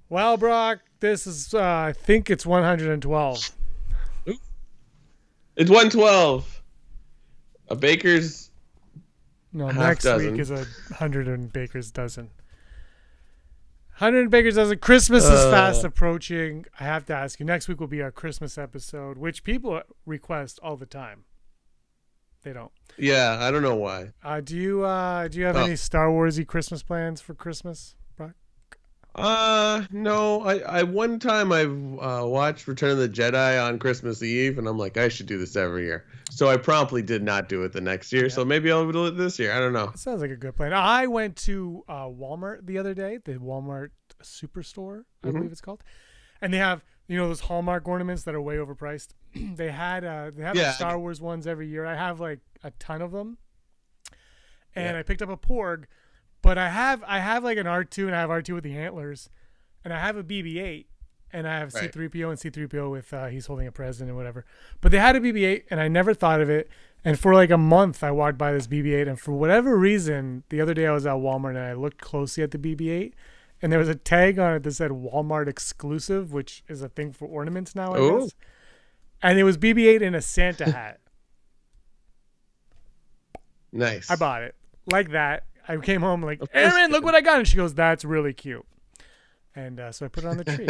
Well, Brock, this is, I think it's 112. It's 112. A baker's No, half next dozen. week is 100 and Baker's dozen. 100 and Baker's dozen. Christmas is fast approaching. I have to ask you, next week will be our Christmas episode, which people request all the time. They don't. Yeah, I don't know why. Do you have any Star Warsy Christmas plans for Christmas, Brock? No. I one time I watched Return of the Jedi on Christmas Eve, and I'm like, I should do this every year. So I promptly did not do it the next year. Yeah. So maybe I'll do it this year. I don't know. It sounds like a good plan. I went to Walmart the other day, the Walmart Superstore, I believe it's called, and they have those Hallmark ornaments that are way overpriced. They have the Star Wars ones every year. I have like a ton of them, and I picked up a Porg, but I have like an R2, and I have R2 with the antlers, and I have a BB-8, and I have C-3PO and C-3PO with he's holding a present and whatever. But they had a BB-8, and I never thought of it. And for like a month, I walked by this BB-8, and for whatever reason, the other day I was at Walmart and I looked closely at the BB-8, and there was a tag on it that said Walmart exclusive, which is a thing for ornaments now, I guess. And it was BB-8 in a Santa hat. Nice. I bought it like that. I came home like, Erin, look what I got. And she goes, that's really cute. And so I put it on the tree.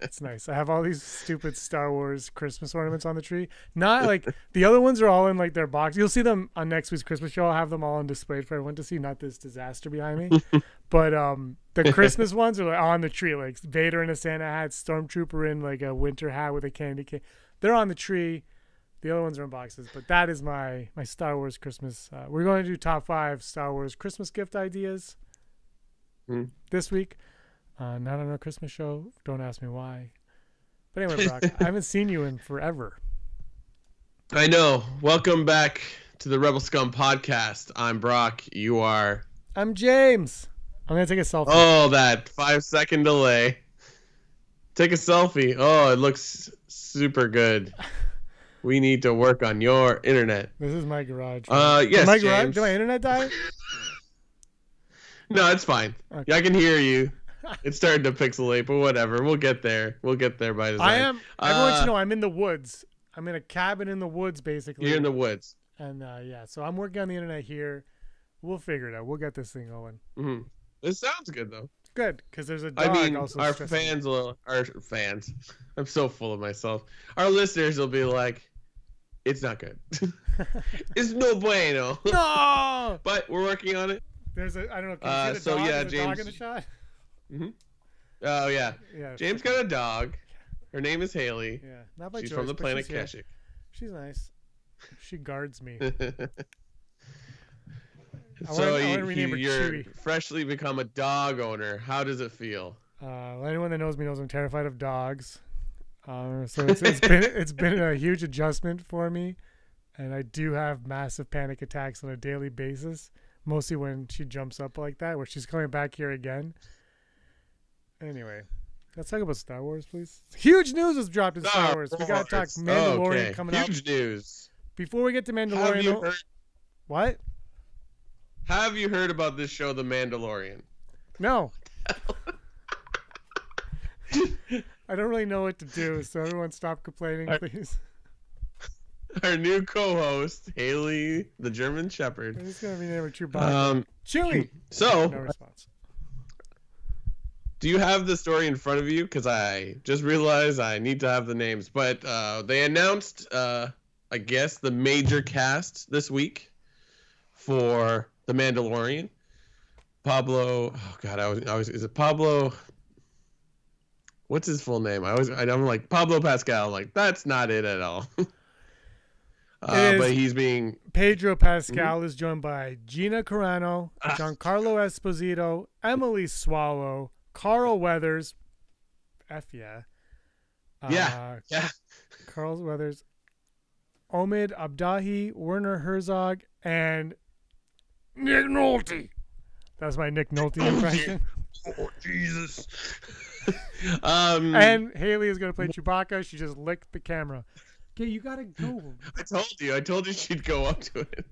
It's nice. I have all these stupid Star Wars Christmas ornaments on the tree. Not like the other ones are all in like their box. You'll see them on next week's Christmas show. I'll have them all on display for everyone to see. Not this disaster behind me. But the Christmas ones are like on the tree. Like Vader in a Santa hat, Stormtrooper in like a winter hat with a candy cane. They're on the tree. The other ones are in boxes. But that is my Star Wars Christmas. We're going to do top 5 Star Wars Christmas gift ideas this week. Not on our Christmas show. Don't ask me why. But anyway, Brock, I haven't seen you in forever. I know. Welcome back to the Rebel Scum podcast. I'm Brock. You are... I'm James. I'm going to take a selfie. Oh, that 5-second delay. Take a selfie. Oh, it looks super good. We need to work on your internet. This is my garage. Yes, James. Did my internet die? No, it's fine. Okay. Yeah, I can hear you. It's starting to pixelate, but whatever. We'll get there. We'll get there by design. Everyone should know I'm in the woods. I'm in a cabin in the woods, basically. You're in the woods. And so I'm working on the internet here. We'll figure it out. We'll get this thing going. Mm-hmm. This sounds good, though. Good, because there's a dog also. Our fans. I'm so full of myself. Our listeners will be like, it's not good. It's no bueno. No! But we're working on it. I don't know. Can you see the dog? There's James. A dog in the shot? Mm-hmm. Oh, yeah. James got a dog. Her name is Haley. Yeah. Not by She's choice, from the planet Kashyyyk. She's nice. She guards me. You're freshly become a dog owner. How does it feel? Anyone that knows me knows I'm terrified of dogs. So it's been a huge adjustment for me, and I do have massive panic attacks on a daily basis. Mostly when she jumps up like that, where she's coming back here again. Anyway, let's talk about Star Wars, please. Huge news was dropped in Star Wars. We got to talk Mandalorian coming up. Huge news. Before we get to Mandalorian, what? Have you heard about this show, The Mandalorian? No. I don't really know what to do, so everyone stop complaining, please. Our new co-host, Haley, the German Shepherd. He's going to be named Chewbacca. Chewie. So, no response. Do you have the story in front of you? Because I just realized I need to have the names. But they announced, I guess, the major cast this week for The Mandalorian. Pablo. Oh God, I was. Is it Pablo? What's his full name? I'm like Pablo Pascal. I'm like, that's not it at all. But he's being Pedro Pascal is joined by Gina Carano, Giancarlo Esposito, Emily Swallow, Carl Weathers, Carl Weathers, Omid Abdahi, Werner Herzog, and Nick Nolte. That's my Nick Nolte impression. Oh Jesus! And Haley is gonna play Chewbacca. She just licked the camera. Okay, you gotta go. I told you she'd go up to it.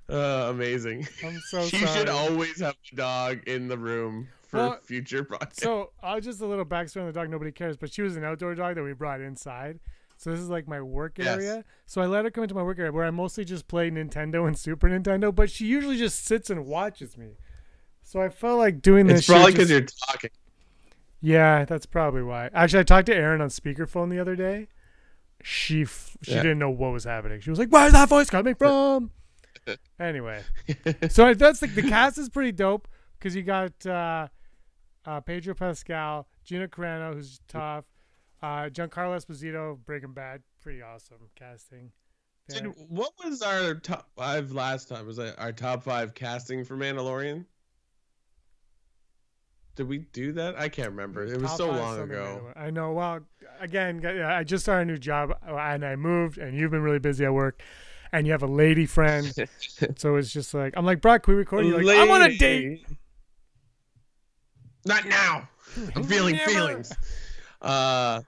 Amazing. I'm so she sorry. should always have a dog in the room for future projects. So just a little backstory on the dog. Nobody cares, but she was an outdoor dog that we brought inside. So this is like my work area. So I let her come into my work area where I mostly just play Nintendo and Super Nintendo, but she usually just sits and watches me. So I felt like doing this. It's probably because you're talking. Yeah, that's probably why. Actually, I talked to Erin on speakerphone the other day. She didn't know what was happening. She was like, "Where's that voice coming from?" Anyway, so that's the cast is pretty dope because you got Pedro Pascal, Gina Carano, who's tough. Giancarlo Esposito, Breaking Bad, pretty awesome casting. Yeah. What was our top 5 last time? Was that our top 5 casting for Mandalorian? Did we do that? I can't remember. It was so long ago. I know. Well, again, I just started a new job and I moved, and you've been really busy at work, and you have a lady friend. So it's just like, I'm like, Brock, can we record? You're like, I'm on a date. Not now. I'm feeling feelings. The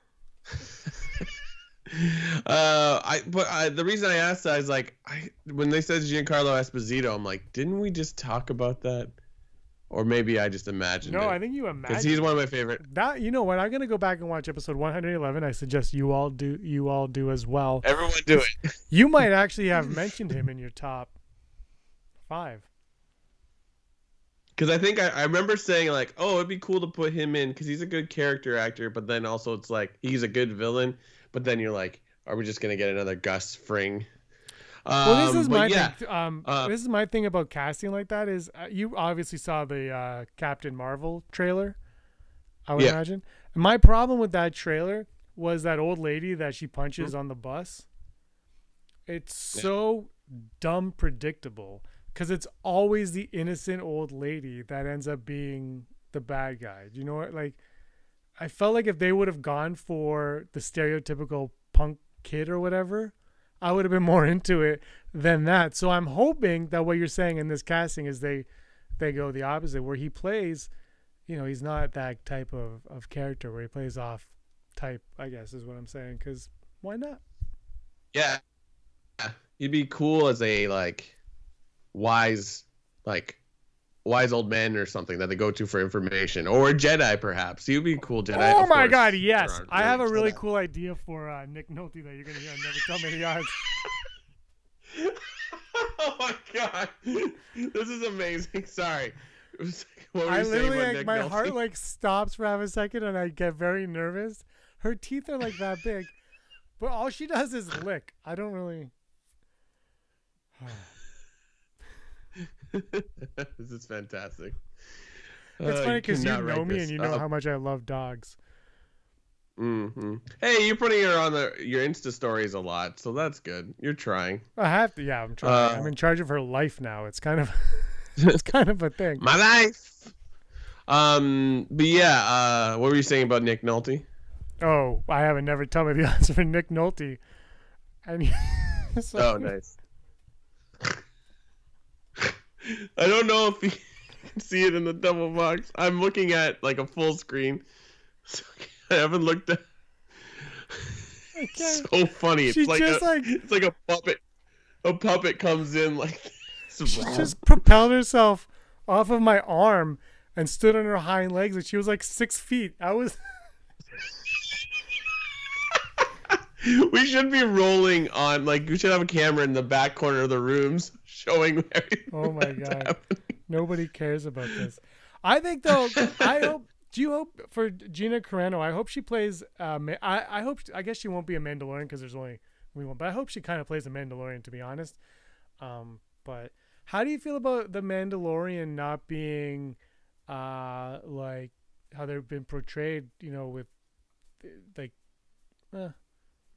reason I asked that is like when they said Giancarlo Esposito, I'm like, didn't we just talk about that? Or maybe I just imagined it. No, I think you imagined. Because he's one of my favorite. That, you know what? I'm gonna go back and watch episode 111. I suggest you all do as well. Everyone do it. You might actually have mentioned him in your top 5. Because I think I remember saying like, oh, it'd be cool to put him in because he's a good character actor, but then also it's like he's a good villain. But then you're like, are we just gonna get another Gus Fring? Well, this is my thing. This is my thing about casting like that is you obviously saw the Captain Marvel trailer, I would imagine. And my problem with that trailer was that old lady that she punches on the bus. It's so dumb predictable because it's always the innocent old lady that ends up being the bad guy. Do you know what? Like, I felt like if they would have gone for the stereotypical punk kid or whatever, I would have been more into it than that. So I'm hoping that what you're saying in this casting is they go the opposite, where he plays, you know, he's not that type of character where he plays off type, I guess is what I'm saying. Because why not? Yeah. He'd be cool as a wise old man or something that they go to for information, or a Jedi perhaps. He'd be a cool Jedi. Oh my God, yes! I have a really cool idea for Nick Nolte that you're gonna hear on Never Tell Me the Odds. Oh my God, this is amazing. Sorry, what were I you saying literally about Nick my Nolte? heart stops for half a second and I get very nervous. Her teeth are like that big, but all she does is lick. I don't really. This is fantastic. It's funny because you know me and you know how much I love dogs. Mm-hmm. Hey, you're putting her on your Insta stories a lot, so that's good. You're trying. I have to. Yeah, I'm trying. I'm in charge of her life now. It's kind of, it's kind of a thing. My life. But yeah, what were you saying about Nick Nolte? Oh, I haven't never tell me the answer for Nick Nolte. And oh, nice. I don't know if you can see it in the double box. I'm looking at like a full screen. So I haven't looked at. It's so funny. It's like it's like a puppet. A puppet comes in like this. She just propelled herself off of my arm and stood on her hind legs, and she was like 6 feet. I was. We should be rolling on, like, we should have a camera in the back corner of the rooms showing everything. Oh my God. Happening. Nobody cares about this. I think, though, do you hope for Gina Carano? I hope she plays, I guess she won't be a Mandalorian because there's only one, but I hope she kind of plays a Mandalorian, to be honest. But how do you feel about the Mandalorian not being, like, how they've been portrayed, you know, with, like,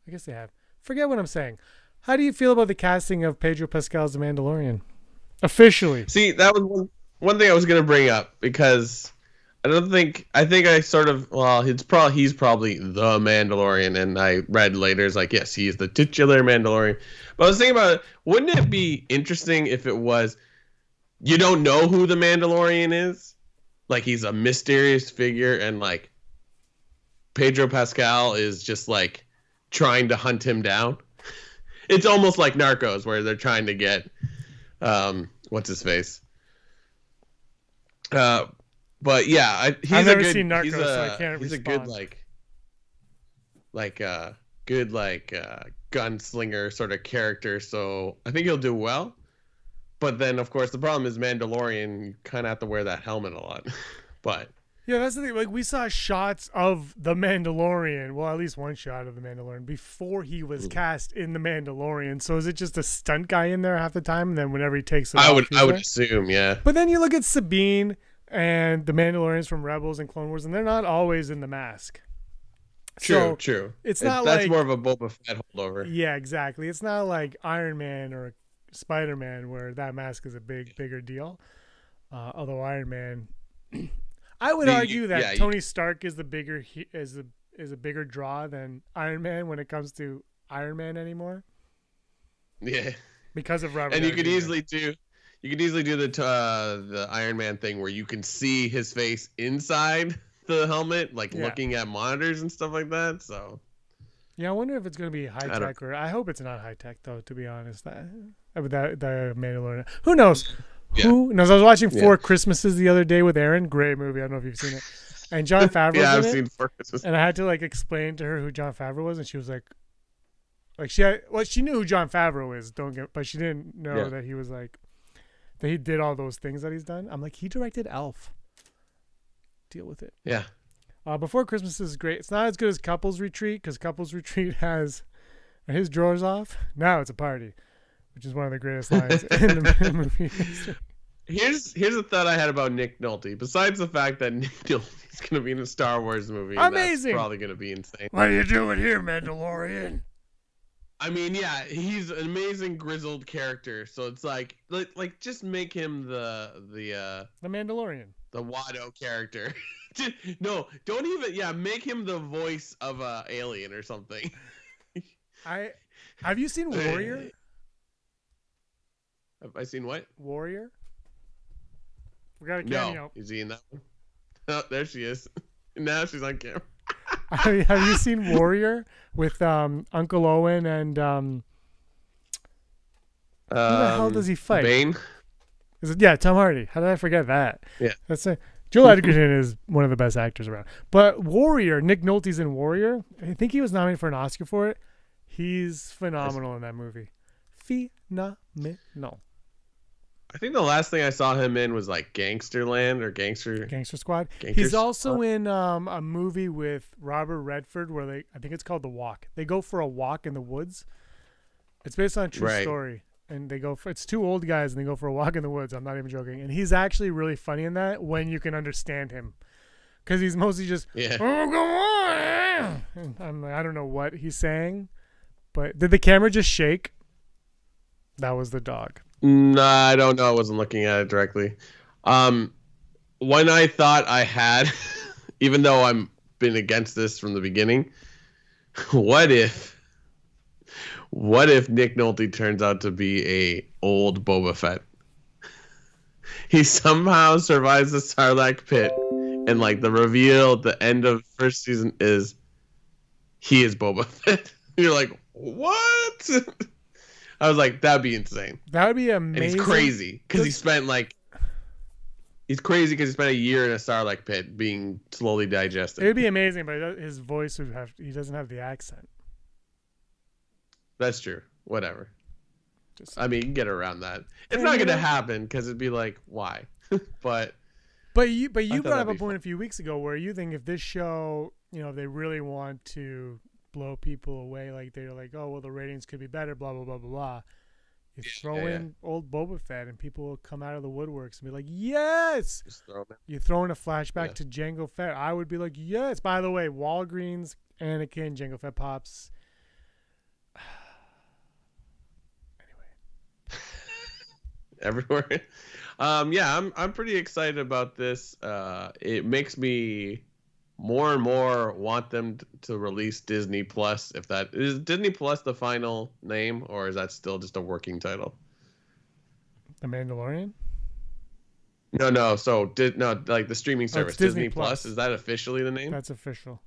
I guess they have. Forget what I'm saying. How do you feel about the casting of Pedro Pascal as the Mandalorian? Officially. See, that was one thing I was going to bring up because I think I sort of, well, he's probably the Mandalorian, and I read later, it's like, yes, he is the titular Mandalorian. But I was thinking about it, wouldn't it be interesting if it was, you don't know who the Mandalorian is? Like, he's a mysterious figure, and, like, Pedro Pascal is just, like, trying to hunt him down. It's almost like Narcos, where they're trying to get what's his face, But yeah, I've never seen Narcos, so I can't he's respond. a good gunslinger sort of character. So I think he'll do well. But then, of course, the problem is Mandalorian. You kind of have to wear that helmet a lot. But yeah, that's the thing. Like, we saw shots of the Mandalorian. Well, at least one shot of the Mandalorian before he was cast in the Mandalorian. So is it just a stunt guy in there half the time? And then whenever he takes it I off, would assume, yeah. But then you look at Sabine and the Mandalorians from Rebels and Clone Wars, and they're not always in the mask. True. That's more of a Boba Fett holdover. Yeah, exactly. It's not like Iron Man or Spider-Man where that mask is a bigger deal. Although Iron Man, I would argue that Tony Stark is a bigger draw than Iron Man when it comes to Iron Man anymore. Yeah, because of Robert. And you could easily do the Iron Man thing where you can see his face inside the helmet, like looking at monitors and stuff like that. So yeah, I wonder if it's going to be high tech, or I hope it's not high tech though. To be honest, the Mandalorian. Who knows? Yeah. Who knows? I was watching Four Christmases the other day with Erin. Great movie. I don't know if you've seen it. And Jon Favreau. Yeah, I've seen Four Christmases. And I had to like explain to her who Jon Favreau was, and she was like she knew who Jon Favreau is. But she didn't know that he was like that he did all those things that he's done. I'm like, he directed Elf. Deal with it. Yeah. Before Christmas is great. It's not as good as Couples Retreat because Couples Retreat has his drawers off. Now it's a party, which is one of the greatest lines in the movie. Here's a thought I had about Nick Nolte. Besides the fact that Nick Nolte is going to be in a Star Wars movie, amazing. That's probably going to be insane. What are you doing here, Mandalorian? I mean, yeah, he's an amazing grizzled character. So it's like just make him the Mandalorian, the Watto character. No, don't even. Yeah, make him the voice of a alien or something. Have you seen Warrior? Have I seen what? Warrior. We got a cameo. No, is he in that one? Oh, there she is. Now she's on camera. Have you seen Warrior with Uncle Owen and who the hell does he fight? Bane. Is it? Yeah, Tom Hardy. How did I forget that? Yeah, that's it. Joel Edgerton is one of the best actors around. But Warrior, Nick Nolte's in Warrior. I think he was nominated for an Oscar for it. He's phenomenal in that movie. Phenomenal. I think the last thing I saw him in was like Gangsterland or Gangster Squad. He's also in a movie with Robert Redford where I think it's called The Walk. They go for a walk in the woods. It's based on a true story. And it's two old guys and they go for a walk in the woods. I'm not even joking. And he's actually really funny in that when you can understand him. Because he's mostly just, oh, come on. And I'm like, I don't know what he's saying. But did the camera just shake? That was the dog. No, I don't know. I wasn't looking at it directly. When I thought I had, even though I'm been against this from the beginning, what if Nick Nolte turns out to be a old Boba Fett? He somehow survives the Sarlacc pit, and like the reveal at the end of first season is he is Boba Fett. You're like, what? I was like, that'd be insane. That would be amazing. And he's crazy because he spent a year in a Sarlacc pit being slowly digested. It would be amazing, but his voice he doesn't have the accent. That's true. Whatever. I mean, you can get around that. It's not going to happen because it'd be like, why? but you brought up a point a few weeks ago where you think if this show, if they really want to blow people away, like they're like, oh well, the ratings could be better, blah blah blah blah blah. You throw in old Boba Fett, and people will come out of the woodworks and be like, yes. You throw in a flashback to Jango Fett, I would be like, yes. By the way, Walgreens, Anakin, Jango Fett pops. Everywhere. I'm pretty excited about this. It makes me more and more want them to release Disney Plus. If that is Disney Plus the final name, or is that still just a working title? The Mandalorian? No. So like the streaming service, Disney Plus. Is that officially the name? That's official.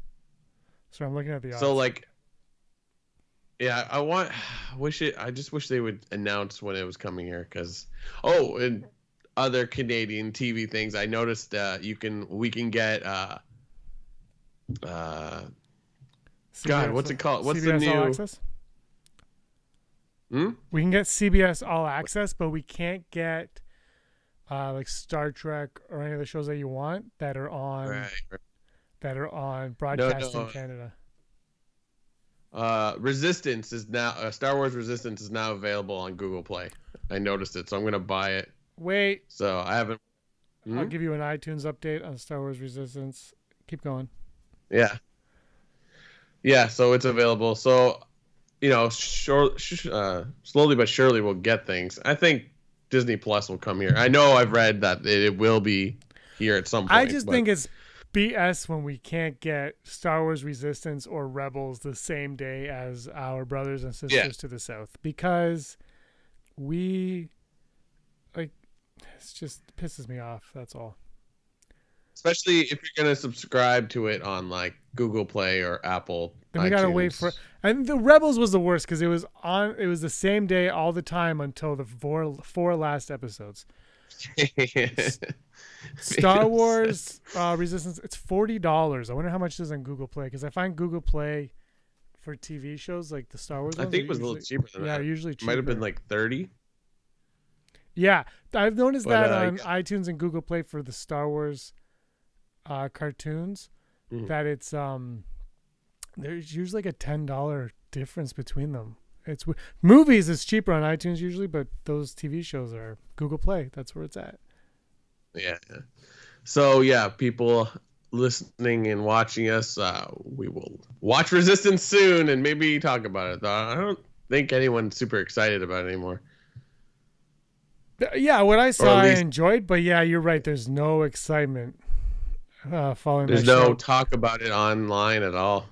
So I'm looking at the. So like, yeah, I just wish they would announce when it was coming here, because and other Canadian TV things. I noticed we can get God, what's it called? What's CBS the new All Access? We can get CBS All Access, but we can't get like Star Trek or any of the shows that you want that are on broadcast in Canada. Resistance is now Star Wars Resistance is now available on Google Play. I noticed it, so I'm gonna buy it. Wait. So I haven't. I'll give you an iTunes update on Star Wars Resistance. Keep going. Yeah. Yeah. So it's available. So, slowly but surely we'll get things. I think Disney Plus will come here. I know I've read that it will be here at some point. I just think it's BS when we can't get Star Wars Resistance or Rebels the same day as our brothers and sisters to the south, because it just pisses me off. That's all. Especially if you're gonna subscribe to it on like Google Play or Apple. Then we gotta wait for. And the Rebels was the worst because it was the same day all the time until the four last episodes. Star Wars Resistance, it's $40. I wonder how much it is on Google Play, because I find Google Play for TV shows like the Star Wars ones, I think it was a little cheaper than that. Yeah, usually cheaper. Might have been like 30. Yeah, I've noticed that on iTunes and Google Play for the Star Wars cartoons, that it's there's usually like a $10 difference between them. It's movies is cheaper on iTunes usually, but those TV shows are Google Play. That's where it's at. Yeah. So yeah, people listening and watching us, we will watch Resistance soon and maybe talk about it. I don't think anyone's super excited about it anymore. Yeah, what I saw I enjoyed, but yeah, you're right. There's no excitement following. There's no talk about it online at all.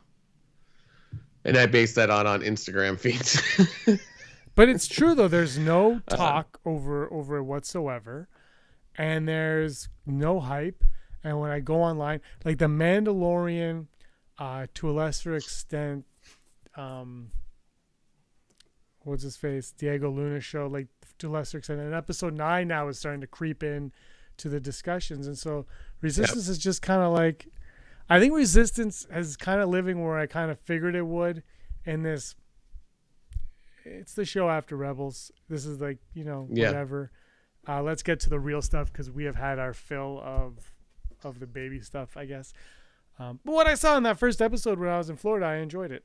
And I base that on Instagram feeds. But it's true though. There's no talk over whatsoever, and there's no hype. And when I go online, like the Mandalorian, to a lesser extent, what's his face, Diego Luna show, like to a lesser extent, and episode 9 now is starting to creep in to the discussions, and so Resistance is just kind of like. I think Resistance is kind of living where I kind of figured it would in this. It's the show after Rebels. This is like, whatever. Let's get to the real stuff because we have had our fill of the baby stuff, I guess. But what I saw in that first episode when I was in Florida, I enjoyed it.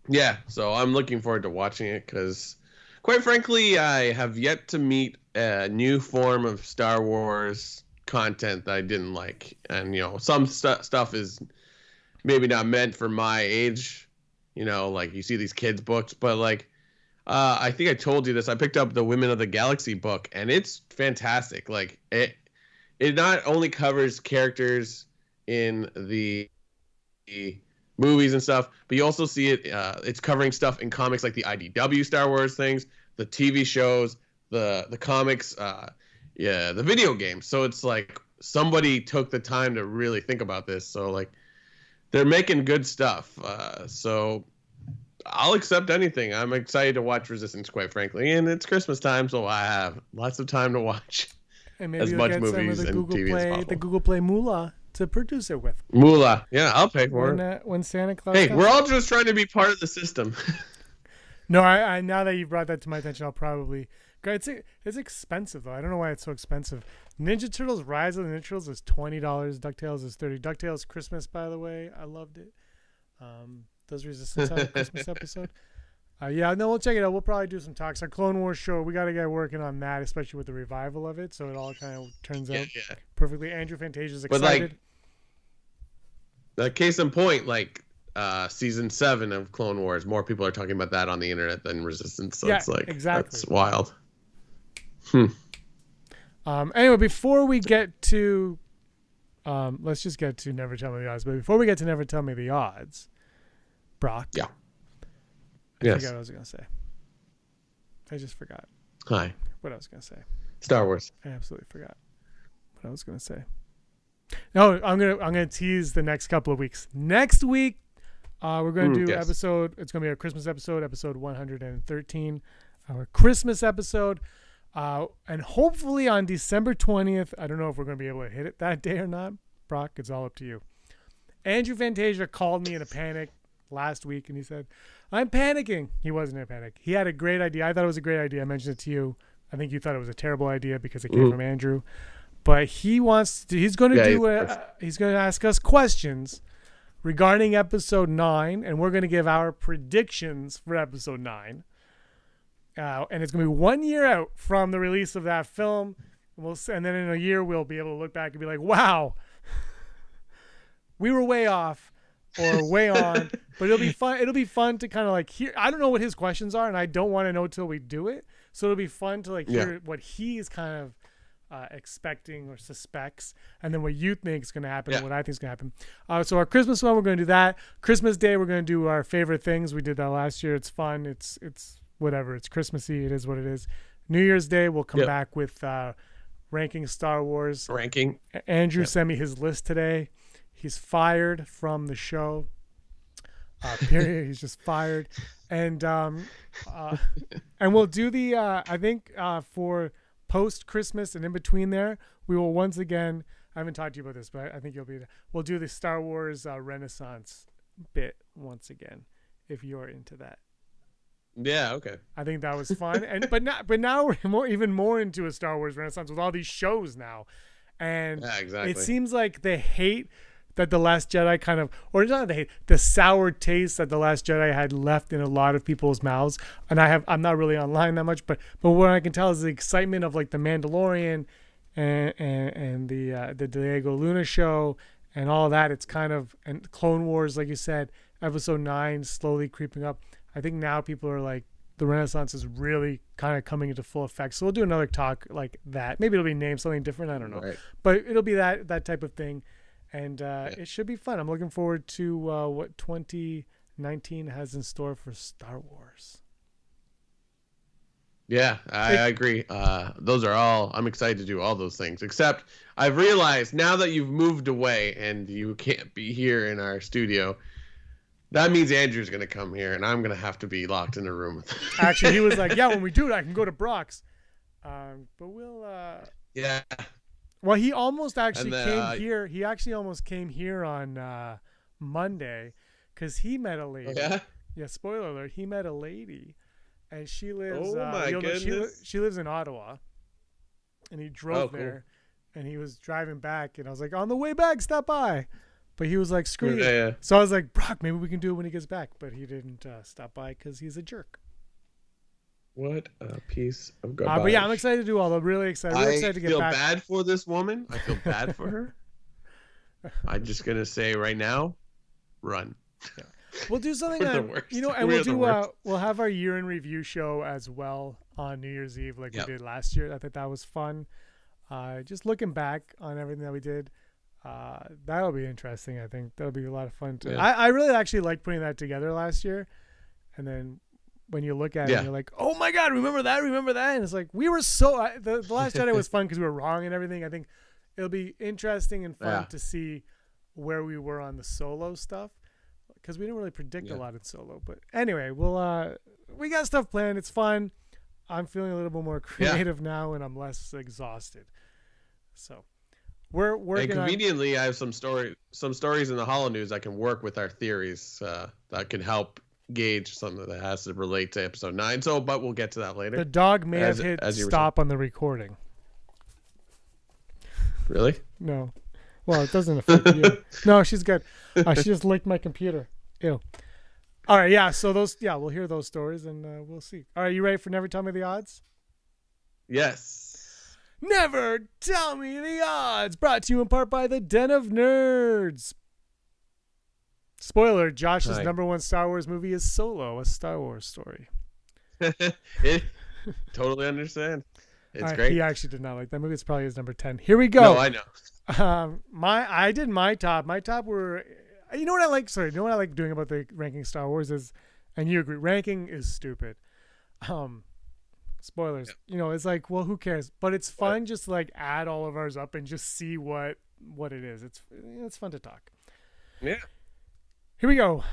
Yeah, so I'm looking forward to watching it because, quite frankly, I have yet to meet a new form of Star Wars content that I didn't like, and some stuff is maybe not meant for my age, like you see these kids books, but like I think I told you this, I picked up the Women of the Galaxy book and it's fantastic. Like it not only covers characters in the movies and stuff, but you also see it's covering stuff in comics like the IDW Star Wars things, the TV shows, the comics, the video games. So it's like somebody took the time to really think about this. So like they're making good stuff. So I'll accept anything. I'm excited to watch Resistance, quite frankly. And it's Christmas time, so I have lots of time to watch as much movies and TV as possible. The Google Play moolah to produce it with. Moolah. Yeah, I'll pay for it. When Santa Claus comes. We're all just trying to be part of the system. No, I now that you've brought that to my attention, I'll probably... It's expensive, though. I don't know why it's so expensive. Ninja Turtles Rise of the Ninja Turtles is $20. DuckTales is $30. DuckTales Christmas, by the way. I loved it. Does Resistance have a Christmas episode? Yeah, no, we'll check it out. We'll probably do some talks. Our Clone Wars show, we got to get working on that, especially with the revival of it. So it all kind of turns out perfectly. Andrew Fantasia's excited. But like, case in point, like season 7 of Clone Wars, more people are talking about that on the internet than Resistance. So it's like, that's wild. Anyway, before we get to let's just get to Never Tell Me the Odds. But before we get to Never Tell Me the Odds, Brock. Yeah. I forgot what I was gonna say. I just forgot. Hi. What I was gonna say. Star Wars. I absolutely forgot what I was gonna say. No, I'm gonna tease the next couple of weeks. Next week, we're gonna do episode. It's gonna be a Christmas episode 113, our Christmas episode. And hopefully on December 20th, I don't know if we're going to be able to hit it that day or not. Brock, it's all up to you. Andrew Fantasia called me in a panic last week, and he said, I'm panicking. He wasn't in a panic. He had a great idea. I thought it was a great idea. I mentioned it to you. I think you thought it was a terrible idea because it came from Andrew. But he's going to ask us questions regarding episode 9, and we're going to give our predictions for episode 9. And it's going to be 1 year out from the release of that film. And then in a year, we'll be able to look back and be like, wow, we were way off or way on. But it'll be fun. It'll be fun to kind of like hear. I don't know what his questions are, and I don't want to know till we do it. So it'll be fun to like hear what he's kind of expecting or suspects, and then what you think is going to happen and what I think is going to happen. So our Christmas one, we're going to do that. Christmas Day, we're going to do our favorite things. We did that last year. It's fun. It's whatever. It's Christmassy. It is what it is. New Year's Day, we'll come back with ranking Star Wars. Ranking. Andrew sent me his list today. He's fired from the show. Period. He's just fired. And we'll do the I think for post Christmas and in between there, we will once again, I haven't talked to you about this, but I think you'll be there. We'll do the Star Wars Renaissance bit once again, if you're into that. Yeah, okay. I think that was fun. But now we're even more into a Star Wars Renaissance with all these shows now. And exactly. It seems like they hate that The Last Jedi kind of, or not the hate, the sour taste that The Last Jedi had left in a lot of people's mouths. And I'm not really online that much, but what I can tell is the excitement of like the Mandalorian and the Diego Luna show and all that. It's kind of, and Clone Wars, like you said, episode 9 slowly creeping up. I think now people are like, the Renaissance is really kind of coming into full effect. So we'll do another talk like that. Maybe it'll be named something different. I don't know, but it'll be that type of thing. And it should be fun. I'm looking forward to what 2019 has in store for Star Wars. Yeah, I agree. Those are all, I'm excited to do all those things, except I've realized now that you've moved away and you can't be here in our studio, that means Andrew's going to come here and I'm going to have to be locked in a room with him. Actually, he was like, yeah, when we do it, I can go to Brock's. But we'll... Yeah. Well, he almost actually came here. He actually almost came here on Monday because he met a lady. Yeah? Yeah, spoiler alert. He met a lady. And she lives... Oh, my goodness. She lives in Ottawa. And he drove there. And he was driving back. And I was like, on the way back, stop by. But he was like, screw you. Yeah. So I was like, Brock, maybe we can do it when he gets back. But he didn't stop by because he's a jerk. What a piece of garbage. But yeah, I'm excited to do all. I'm really excited. We're excited to get back. I feel bad for this woman. I feel bad for her. I'm just going to say right now, run. Yeah. We'll do something and we'll have our year in review show as well on New Year's Eve like we did last year. I think that was fun. Just looking back on everything that we did, that'll be interesting. I think that'll be a lot of fun too. Yeah. I really actually liked putting that together last year. And then when you look at it, you're like, oh my God, remember that? And it's like, we were so, the Last Jedi was fun because we were wrong and everything. I think it'll be interesting and fun to see where we were on the Solo stuff because we didn't really predict a lot in Solo. But anyway, we got stuff planned. It's fun. I'm feeling a little bit more creative now and I'm less exhausted. So we're working and conveniently, I have some stories in the Holo News I can work with our theories that can help gauge something that has to relate to episode 9. But we'll get to that later. The dog may have hit stop on the recording. Really? No. Well, it doesn't affect you. No, she's good. She just licked my computer. Ew. All right, yeah. So we'll hear those stories and we'll see. All right, you ready for Never Tell Me the Odds? Yes. Never Tell Me the Odds. Brought to you in part by the Den of Nerds. Spoiler, Josh's number one Star Wars movie is Solo, a Star Wars story. Totally understand. It's great. He actually did not like that movie. It's probably his number 10. Here we go. No, I know. I did my top. My top were, you know what I like? Sorry, you know what I like doing about the ranking Star Wars is, and you agree, ranking is stupid. Spoilers. Yeah. You know, it's like, well, who cares? But it's fun just to like add all of ours up and just see what it is. It's fun to talk. Yeah. Here we go.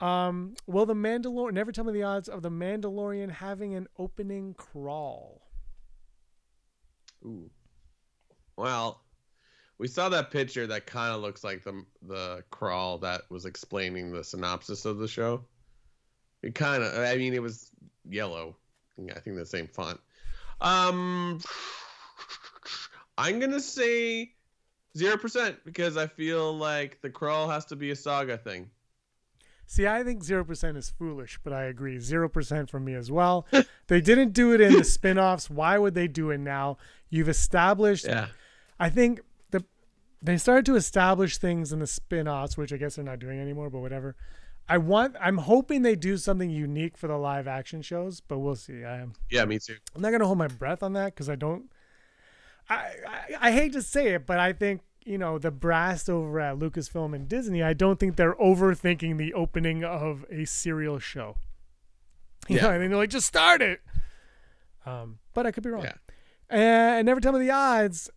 Will the Mandalorian, never tell me the odds of the Mandalorian having an opening crawl? Ooh. Well, we saw that picture that kind of looks like the crawl that was explaining the synopsis of the show. It kind of, I mean, it was yellow. I think the same font. I'm gonna say 0% because I feel like the crawl has to be a saga thing. See, I think 0% is foolish, but I agree. 0% from me as well. They didn't do it in the spinoffs. Why would they do it now? You've established. Yeah. I think they started to establish things in the spinoffs, which I guess they're not doing anymore, but whatever. I'm hoping they do something unique for the live action shows, but we'll see. Yeah, me too. I'm not gonna hold my breath on that because I don't. I hate to say it, but I think the brass over at Lucasfilm and Disney. I don't think they're overthinking the opening of a serial show. You know, I mean, they're like, just start it. But I could be wrong. Yeah. And never tell me the odds.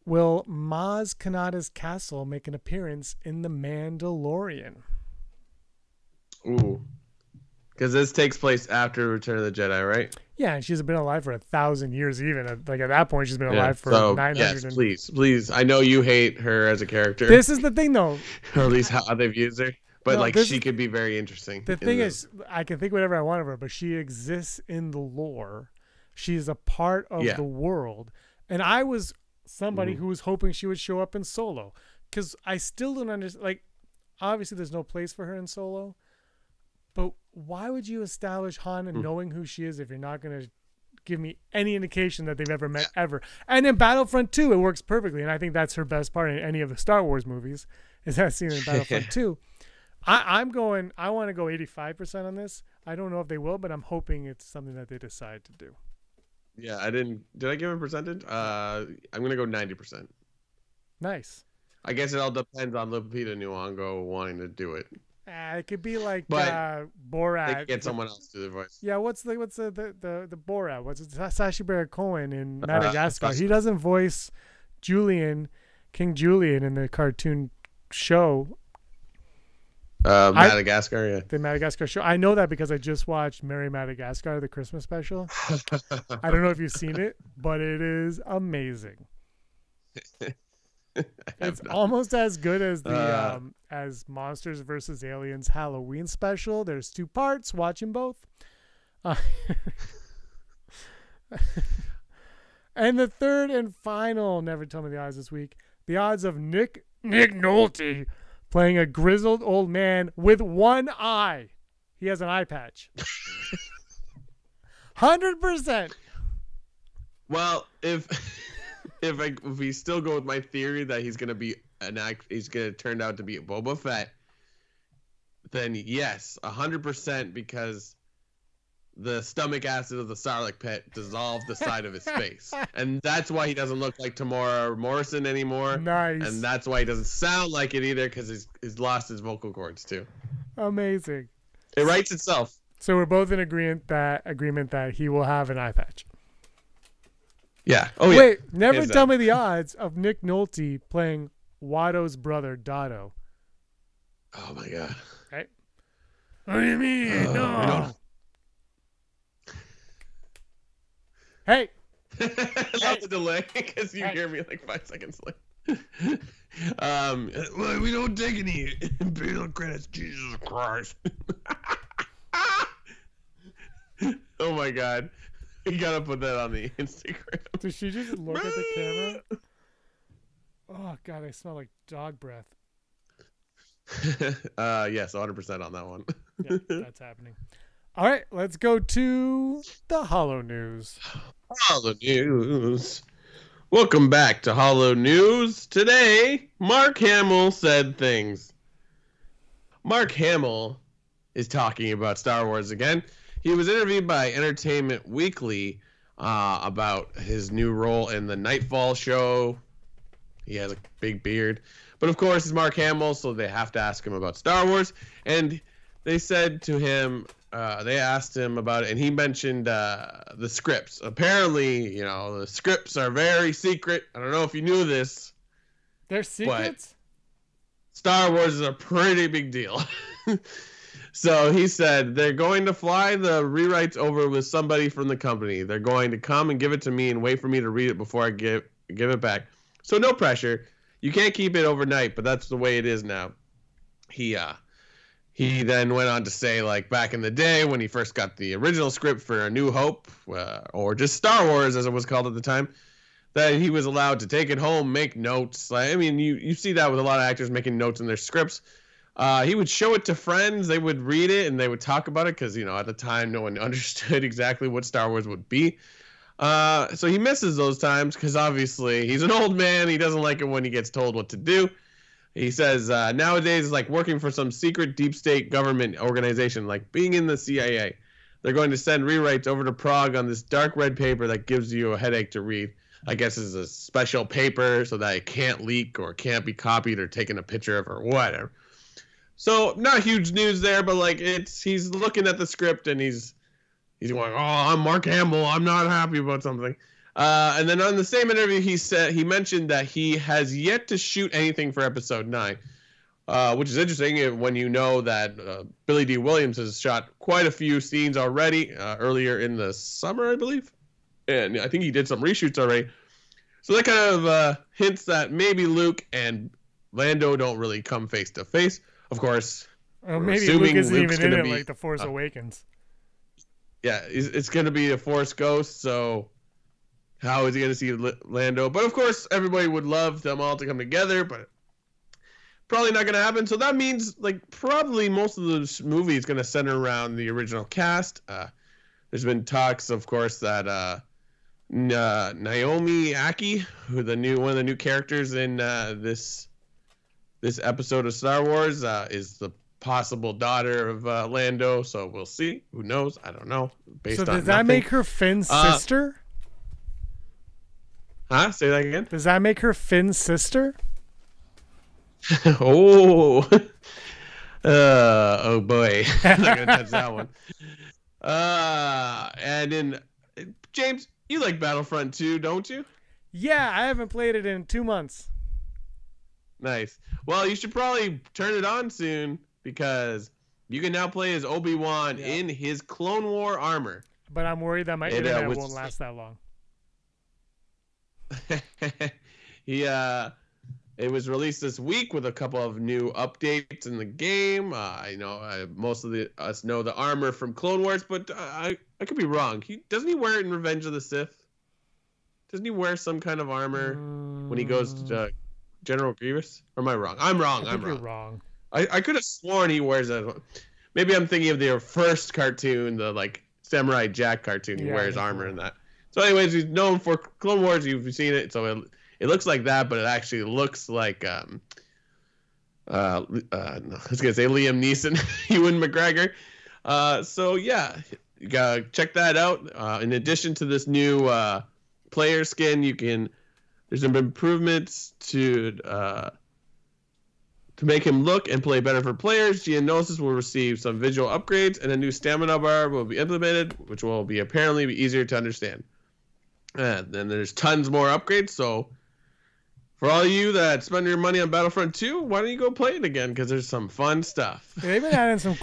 Will Maz Kanata's castle make an appearance in The Mandalorian? Ooh. Because this takes place after Return of the Jedi, right? Yeah, and she's been alive for 1,000 years even. Like, at that point, she's been alive for 900. Yes, please. I know you hate her as a character. This is the thing, though. Or at least how they've used her. But, she could be very interesting. The thing is, I can think whatever I want of her, but she exists in the lore. She's a part of the world. And I was somebody who was hoping she would show up in Solo, because I still don't understand. Like, obviously there's no place for her in Solo, but why would you establish Han and knowing who she is if you're not going to give me any indication that they've ever met ever? And in Battlefront 2 it works perfectly, and I think that's her best part in any of the Star Wars movies, is that scene in Battlefront 2. I want to go 85% on this. I don't know if they will, but I'm hoping it's something that they decide to do. Yeah, did I give a percentage? I'm going to go 90%. Nice. I guess it all depends on Lupita Nyong'o wanting to do it. It could be like Borat. They could get someone else to do the voice. Yeah, what's the Borat? What's it? Sacha Baron Cohen in Madagascar. He doesn't voice King Julian in the cartoon show. Madagascar, the Madagascar show. I know that because I just watched Merry Madagascar, the Christmas special. I don't know if you've seen it, but it is amazing. It's almost as good as the as Monsters vs. Aliens Halloween special. There's 2 parts. Watch them both. And the third and final, never tell me the odds this week. The odds of Nick Nolte playing a grizzled old man with one eye. He has an eye patch. 100%. Well, if we still go with my theory that he's gonna turn out to be Boba Fett, then yes, 100%, because the stomach acid of the Sarlacc pit dissolved the side of his face, and that's why he doesn't look like Tamora Morrison anymore. Nice. And that's why he doesn't sound like it either, because he's lost his vocal cords too. Amazing. It writes itself. So we're both in agreement that he will have an eye patch. Yeah. Oh, yeah. Wait, never tell me the odds of Nick Nolte playing Watto's brother, Dotto. Oh, my God. Right? What do you mean? No. Hey. Not the delay, because you hear me like 5 seconds late. Well, we don't take any imperial credits. Jesus Christ. Oh, my God. You gotta put that on the Instagram. Does she just look at the camera? Oh God, I smell like dog breath. Yes, 100% on that one. Yeah, that's happening. All right, let's go to the Hollow News. Hollow News. Welcome back to Hollow News. Today, Mark Hamill said things. Mark Hamill is talking about Star Wars again. He was interviewed by Entertainment Weekly about his new role in the Nightfall show. He has a big beard. But, of course, it's Mark Hamill, so they have to ask him about Star Wars. And they said to him, they asked him about it, and he mentioned the scripts. Apparently, the scripts are very secret. I don't know if you knew this. They're secrets? Star Wars is a pretty big deal. So he said they're going to fly the rewrites over with somebody from the company. They're going to come and give it to me and wait for me to read it before I give it back. So no pressure. You can't keep it overnight, but that's the way it is now. He then went on to say, like, back in the day when he first got the original script for A New Hope, or just Star Wars as it was called at the time, that he was allowed to take it home, make notes. Like, I mean, you see that with a lot of actors making notes in their scripts. He would show it to friends. They would read it, and they would talk about it because, at the time, no one understood exactly what Star Wars would be. So he misses those times because, obviously, he's an old man. He doesn't like it when he gets told what to do. He says nowadays it's like working for some secret deep state government organization, like being in the CIA. They're going to send rewrites over to Prague on this dark red paper that gives you a headache to read. I guess it's a special paper so that it can't leak or can't be copied or taken a picture of or whatever. So not huge news there, but like he's looking at the script and he's going, "Oh, I'm Mark Hamill. I'm not happy about something." And then on the same interview, he mentioned that he has yet to shoot anything for Episode 9, which is interesting when you know that Billy D. Williams has shot quite a few scenes already earlier in the summer, I believe. And I think he did some reshoots already. So that kind of hints that maybe Luke and Lando don't really come face to face. Of course, maybe Luke isn't even in it like The Force Awakens. Yeah, it's going to be a Force ghost, so how is he going to see Lando? But of course, everybody would love them all to come together, but probably not going to happen. So that means, like, probably most of the movie is going to center around the original cast. There's been talks, of course, that Naomi Aki, one of the new characters in this episode of Star Wars, is the possible daughter of Lando. So we'll see. Who knows? I don't know. So does that make her Finn's sister? Huh? Say that again? Does that make her Finn's sister? Oh. Oh boy. I'm not gonna touch that one. And then James, you like Battlefront 2, don't you? Yeah, I haven't played it in 2 months. Nice. Well, you should probably turn it on soon because you can now play as Obi-Wan in his Clone War armor. But I'm worried that my internet won't last that long. It was released this week with a couple of new updates in the game. Most of us know the armor from Clone Wars, but I could be wrong. Doesn't he wear it in Revenge of the Sith? Doesn't he wear some kind of armor when he goes to General Grievous? Or am I wrong? I'm wrong. You're wrong. I could have sworn he wears it. Maybe I'm thinking of their first cartoon, the like Samurai Jack cartoon. He wears armor in that. So anyways, he's known for Clone Wars. You've seen it. So it looks like that, but it actually looks like I was gonna say Liam Neeson, Ewan McGregor. So yeah, you gotta check that out. In addition to this new player skin, there's some improvements to make him look and play better for players. Geonosis will receive some visual upgrades, and a new stamina bar will be implemented, which will be apparently easier to understand. And then there's tons more upgrades, so for all of you that spend your money on Battlefront 2, why don't you go play it again? Because there's some fun stuff. Yeah, they've been adding some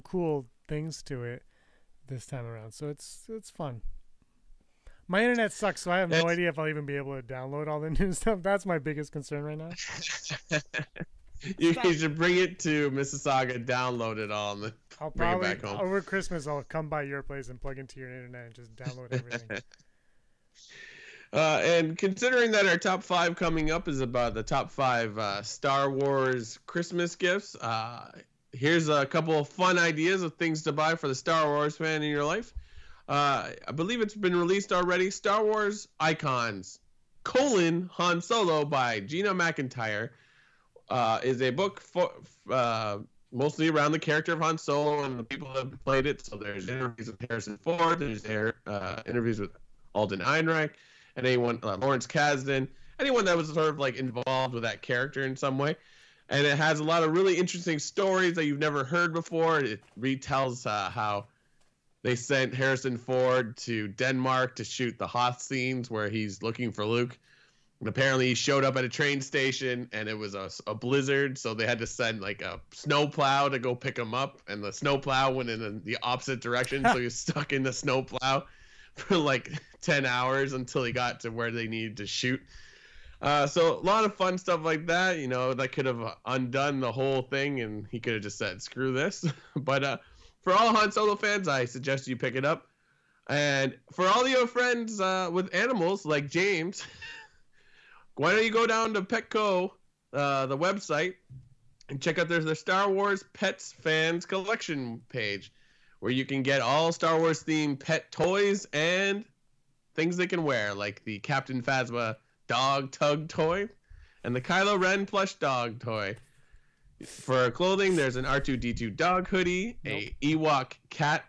cool things to it this time around, so it's fun. My internet sucks, so I have no idea if I'll even be able to download all the new stuff. That's my biggest concern right now. You should bring it to Mississauga, download it all, and then bring it back home. Over Christmas, I'll come by your place and plug into your internet and just download everything. And considering that our top 5 coming up is about the top 5 Star Wars Christmas gifts, here's a couple of fun ideas of things to buy for the Star Wars fan in your life. I believe it's been released already. Star Wars Icons, Han Solo by Gina McIntyre, is a book for mostly around the character of Han Solo and the people that have played it. So there's interviews with Harrison Ford, there's interviews with Alden Ehrenreich, and Lawrence Kasdan, anyone that was sort of like involved with that character in some way. And it has a lot of really interesting stories that you've never heard before. It retells how they sent Harrison Ford to Denmark to shoot the Hoth scenes where he's looking for Luke. And apparently he showed up at a train station and it was a blizzard, so they had to send like a snowplow to go pick him up, and the snowplow went in the opposite direction, so he was stuck in the snowplow for like 10 hours until he got to where they needed to shoot. So a lot of fun stuff like that, you know, that could have undone the whole thing, and he could have just said, screw this. But for all Han Solo fans, I suggest you pick it up. And for all your friends with animals like James, why don't you go down to Petco, the website, and check out their Star Wars Pets Fans Collection page, where you can get all Star Wars themed pet toys and things they can wear, like the Captain Phasma dog tug toy and the Kylo Ren plush dog toy. For clothing, there's an R2-D2 dog hoodie, a Ewok cat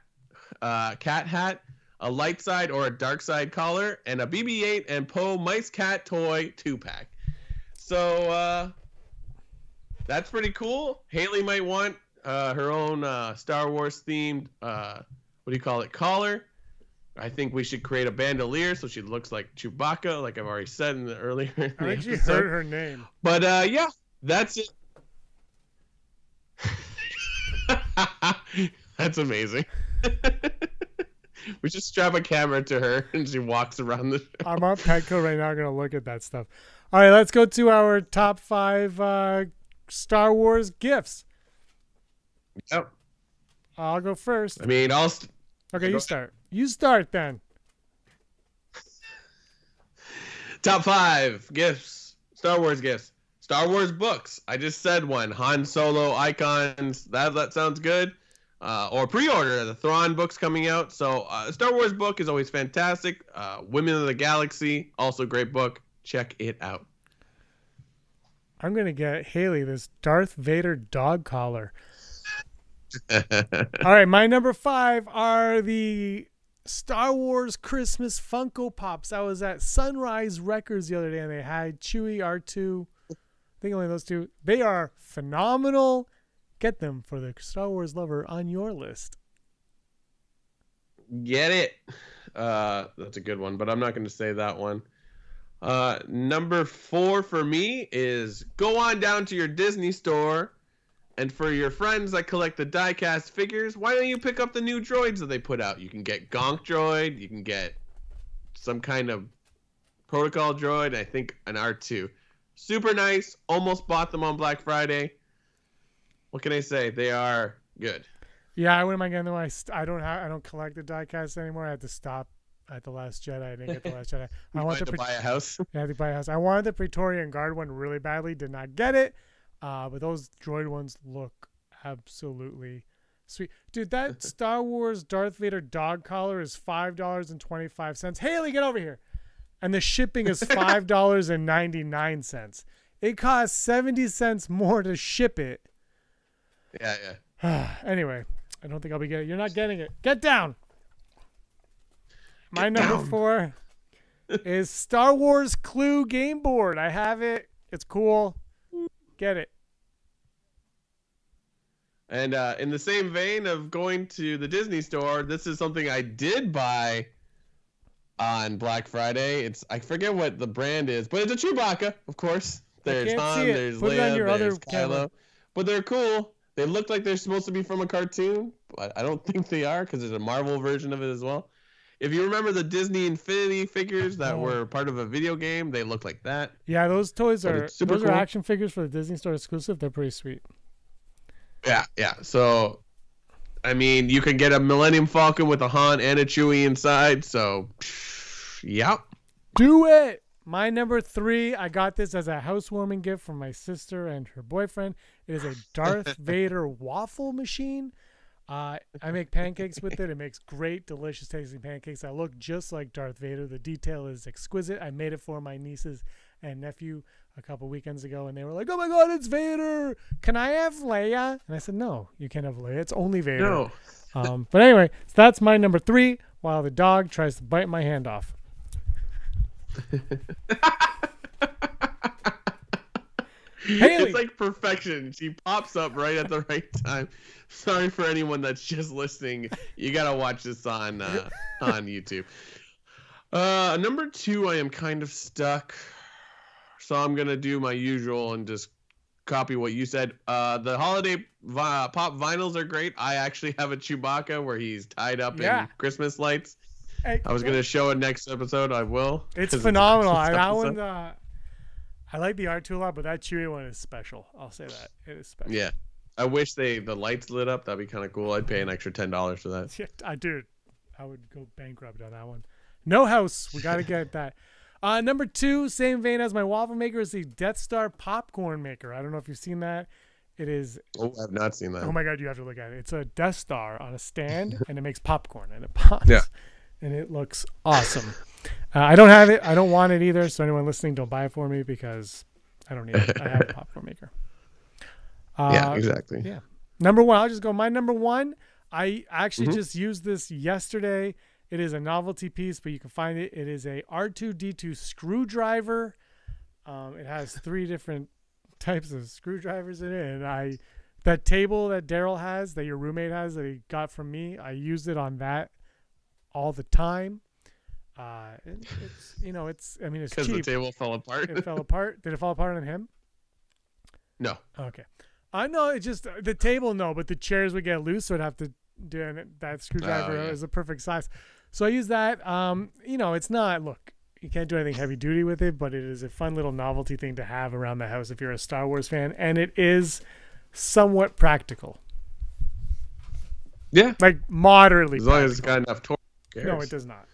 hat, a light side or a dark side collar, and a BB-8 and Poe mice cat toy 2-pack. So that's pretty cool. Haley might want her own Star Wars themed collar. I think we should create a bandolier so she looks like Chewbacca, like I've already said in the earlier. I think you heard her name. But yeah, that's it. That's amazing. We should strap a camera to her and she walks around the show. I'm on Petco right now, gonna look at that stuff. All right, let's go to our top 5 Star Wars gifts. Yep. I'll go first. I mean, okay, you start. You start then. Top 5 gifts. Star Wars gifts. Star Wars books. I just said one. Han Solo icons. That sounds good. Or pre-order. The Thrawn book's coming out. So Star Wars book is always fantastic. Women of the Galaxy, also great book. Check it out. I'm going to get Haley this Darth Vader dog collar. All right, my number 5 are the Star Wars Christmas Funko Pops. I was at Sunrise Records the other day, and they had Chewie, R2. I think only those two. They are phenomenal. Get them for the Star Wars lover on your list. Get it. That's a good one, but I'm not going to say that one. Number 4 for me is go on down to your Disney store, and for your friends that collect the die-cast figures, why don't you pick up the new droids that they put out? You can get Gonk droid, you can get some kind of protocol droid, I think an R2. Super nice. Almost bought them on Black Friday. What can I say? They are good. Yeah, I wouldn't mind getting them. I don't collect the die-cast anymore. I had to stop at The Last Jedi. I didn't get The Last Jedi. I wanted to buy a house. Yeah, I had to buy a house. I wanted the Praetorian Guard one really badly. Did not get it. But those droid ones look absolutely sweet. Dude, that Star Wars Darth Vader dog collar is $5.25. Haley, get over here. And the shipping is $5.99. It costs 70 cents more to ship it. Yeah. Anyway, I don't think I'll be getting it. You're not getting it. Get down. My number 4 is Star Wars Clue game board. I have it. It's cool. Get it. And in the same vein of going to the Disney store, this is something I did buy on Black Friday. I forget what the brand is, but it's a Chewbacca, of course. There's Han, there's Leia, there's Kylo. But they're cool. They look like they're supposed to be from a cartoon, but I don't think they are because there's a Marvel version of it as well. If you remember the Disney Infinity figures that were part of a video game, they look like that. Yeah, those toys are cool. Are action figures for the Disney Store exclusive. They're pretty sweet. Yeah. So, I mean, you can get a Millennium Falcon with a Han and a Chewie inside. So, yeah. Do it. My number 3, I got this as a housewarming gift from my sister and her boyfriend. It is a Darth Vader waffle machine. I make pancakes with it. It makes great, delicious tasting pancakes. I look just like Darth Vader. The detail is exquisite. I made it for my nieces and nephew a couple weekends ago, and they were like, "Oh my God, it's Vader! Can I have Leia?" And I said, "No, you can't have Leia. It's only Vader." No. But anyway, so that's my number 3. While the dog tries to bite my hand off. Haley. It's like perfection. She pops up right at the right time. Sorry for anyone that's just listening. You gotta watch this on YouTube. Number 2, I am kind of stuck. so I'm gonna do my usual and just copy what you said. The holiday pop vinyls are great. I actually have a Chewbacca where he's tied up in Christmas lights. I was gonna show it next episode. I will. It's phenomenal. That one, I like the art too a lot, but that Chewie one is special. I'll say that it is special. Yeah, I wish the lights lit up. That'd be kind of cool. I'd pay an extra $10 for that. Yeah, I would go bankrupt on that one. No house. We gotta get that. Number 2, same vein as my waffle maker, is the Death Star popcorn maker. I don't know if you've seen that. It is. Oh, I've not seen that. Oh my God, you have to look at it. It's a Death Star on a stand, and it makes popcorn, and it pops. Yeah. And it looks awesome. I don't have it. I don't want it either. So anyone listening, don't buy it for me because I don't need it. I have a popcorn maker. Yeah, exactly. Yeah. Number 1, I'll just go. My number 1, I actually just used this yesterday. It is a novelty piece, but you can find it. It is a R2-D2 screwdriver. It has 3 different types of screwdrivers in it. And that table that Daryl has, that your roommate has, that he got from me, I used it on that all the time. It's it's because cheap. the table fell apart. It fell apart. Did it fall apart on him? No. Okay. No, it's just the table. No, but the chairs would get loose, so I'd have to do that screwdriver is the perfect size. So I use that. It's not. Look, you can't do anything heavy duty with it, but it is a fun little novelty thing to have around the house if you're a Star Wars fan, and it is somewhat practical. Yeah, like moderately. As long as it's got enough torque. No, it does not.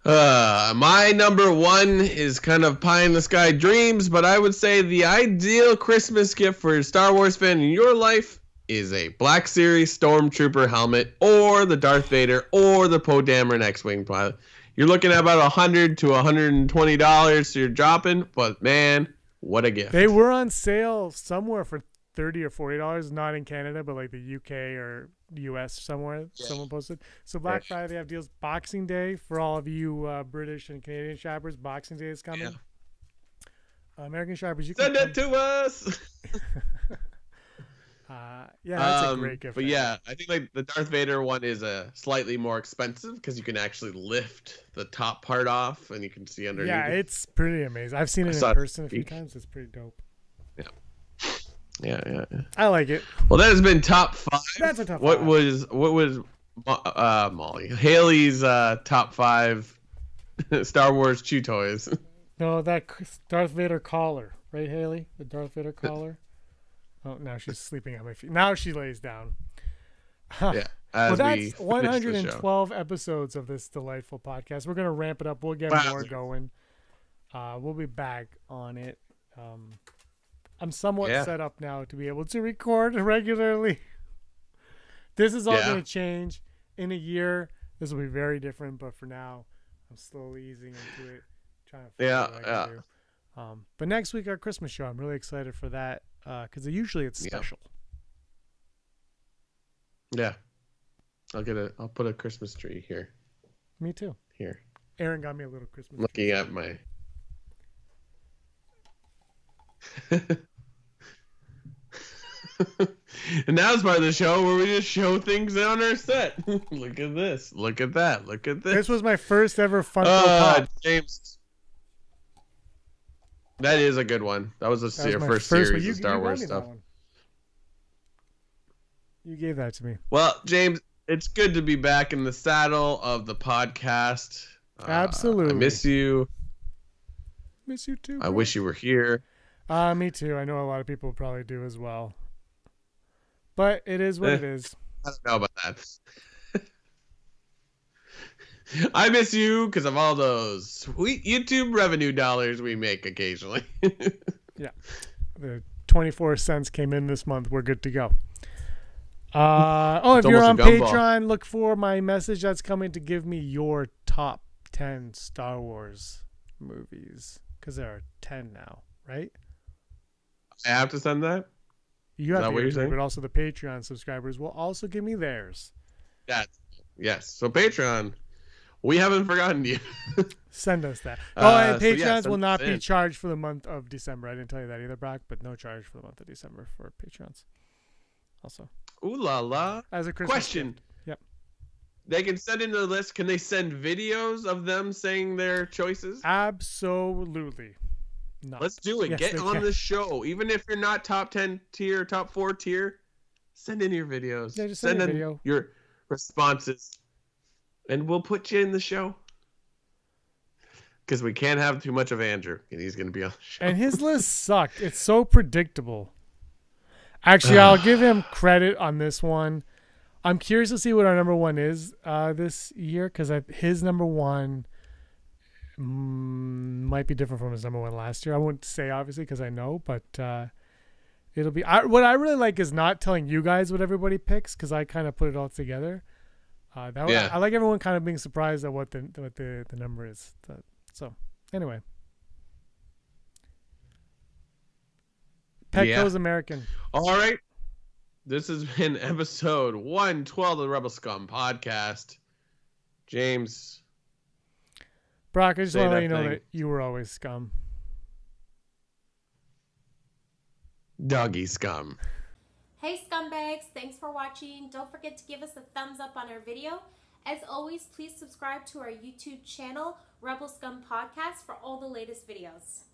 My number 1 is kind of pie in the sky dreams, but I would say the ideal Christmas gift for a Star Wars fan in your life is a Black Series Stormtrooper helmet, or the Darth Vader, or the Poe Dameron X-Wing pilot. You're looking at about $100 to $120, so you're dropping, but man, what a gift. They were on sale somewhere for $30 or $40, not in Canada, but like the UK or US somewhere. Yeah. Someone posted. So Black Friday, they have deals. Boxing Day, for all of you British and Canadian shoppers, Boxing Day is coming. Yeah. American shoppers, you can send it to us. That's a great gift. But yeah, I think like the Darth Vader one is slightly more expensive because you can actually lift the top part off and you can see underneath. Yeah, it's pretty amazing. I've seen it in person a few times. It's pretty dope. Yeah. I like it. Well, that has been top 5. That's a top 5. What was Molly Haley's top 5 Star Wars chew toys? No, that Darth Vader collar, right, Haley? The Darth Vader collar. Oh, now she's sleeping on my feet. Now she lays down. Yeah. Well, that's 112 episodes of this delightful podcast. We're gonna ramp it up. We'll get more going. We'll be back on it. I'm somewhat set up now to be able to record regularly. This is all going to change in a year. This will be very different, but for now, I'm slowly easing into it, trying to figure out what I can do. But next week, our Christmas show, I'm really excited for that because usually it's special. Yeah. I'll put a Christmas tree here. Me too. Here. Aaron got me a little Christmas tree. Looking at my... And now it's part of the show where we just show things on our set. Look at this. Look at that. Look at this. This was my first ever Funko Pop. James. That is a good one. That was your first series of Star Wars stuff. You gave that to me. Well, James, it's good to be back in the saddle of the podcast. Absolutely. I miss you. Miss you too. I wish you were here. Me too. I know a lot of people probably do as well. But it is what it is. I don't know about that. I miss you because of all those sweet YouTube revenue dollars we make occasionally. Yeah. The 24 cents came in this month. We're good to go. If you're on Patreon, look for my message that's coming to give me your top 10 Star Wars movies. Because there are 10 now, right? I have to send that? You have to, but also the Patreon subscribers will also give me theirs. Yes. So Patreon, we haven't forgotten you. Send us that. And Patreons will not be charged for the month of December. I didn't tell you that either, Brock, but no charge for the month of December for Patreons. Also. Ooh la la. As a Christmas question. Gift. Yep. They can send in the list. Can they send videos of them saying their choices? Absolutely. No. Let's do it. Yes, Get they on can. the show. Even if you're not top 10 tier, top 4 tier, send in your videos. Yeah, just send in a in video. your responses. And we'll put you in the show. Because we can't have too much of Andrew. And he's going to be on the show. And his list sucked. It's so predictable. Actually, I'll give him credit on this one. I'm curious to see what our number one is this year, because his number one might be different from his number one last year. I won't say, obviously, because I know, but it'll be... what I really like is not telling you guys what everybody picks, because I kind of put it all together. I like everyone kind of being surprised at what the number is. So, anyway. Petco's American. All right. This has been episode 112 of the Rebel Scum podcast. James. Brock, I just want to let you know that you were always scum. Doggy scum. Hey scumbags, thanks for watching. Don't forget to give us a thumbs up on our video. As always, please subscribe to our YouTube channel, Rebel Scum Podcast, for all the latest videos.